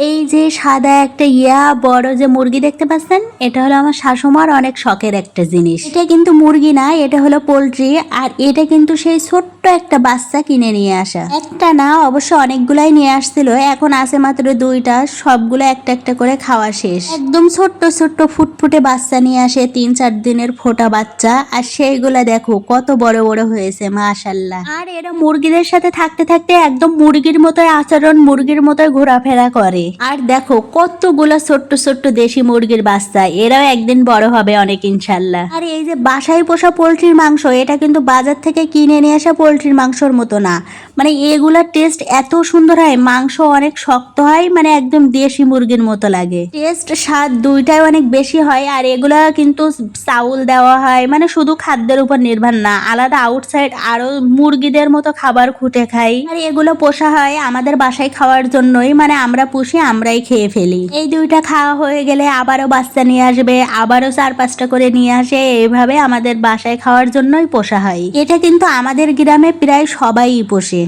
এই যে সাদা একটা বড় যে মুরগি দেখতে পাচ্ছেন, এটা হলো আমার শাশুমার অনেক শখের একটা জিনিস। এটা কিন্তু মুরগি না, এটা হলো পোল্ট্রি। আর এটা কিন্তু সেই ছোট্ট একটা বাচ্চা কিনে নিয়ে আসা, একটা না অবশ্য অনেকগুলাই নিয়ে আসছিল, এখন আছে মাত্র দুইটা, সবগুলো একটা একটা করে খাওয়া শেষ। একদম ছোট্ট ছোট্ট ফুটফুটে বাচ্চা নিয়ে আসে, 3-4 দিনের ফোটা বাচ্চা, আর সেইগুলা দেখো কত বড় বড় হয়েছে মাশাল্লাহ। আর এরা মুরগিদের সাথে থাকতে থাকতে একদম মুরগির মতোই আচরণ, মুরগির মতোই ঘোরাফেরা করে। আর দেখো কতগুলো ছোট্ট ছোট্ট দেশি মুরগির বাচ্চা, এরাও একদিন বড় হবে অনেক ইনশাল্লাহ। আর এই যে বাসায় পোষা পোল্ট্রির মাংস, এটা কিন্তু বাজার থেকে কিনে নিয়ে আসা পোল্ট্রির মাংসর মতো না, মানে এগুলার টেস্ট এত সুন্দর হয়, মাংস অনেক শক্ত হয়, মানে একদম দেশি মুরগির মতো লাগে। টেস্ট স্বাদ দুইটাই অনেক বেশি হয়। আর এগুলা কিন্তু চাউল দেওয়া হয়, মানে শুধু খাদ্যের উপর নির্ভর না, আলাদা আউটসাইড আরো মুরগিদের মতো খাবার খুঁটে খাই। আর এগুলো পোষা হয় আমাদের বাসায় খাওয়ার জন্যই, মানে আমরা পুষি আমরাই খেয়ে ফেলি। এই দুইটা খাওয়া হয়ে গেলে আবারও বাচ্চা নিয়ে আসবে, আবারও 4-5টা করে নিয়ে আসে, এইভাবে আমাদের বাসায় খাওয়ার জন্যই পোষা হয়। এটা কিন্তু আমাদের গ্রামে প্রায় সবাই পোষে।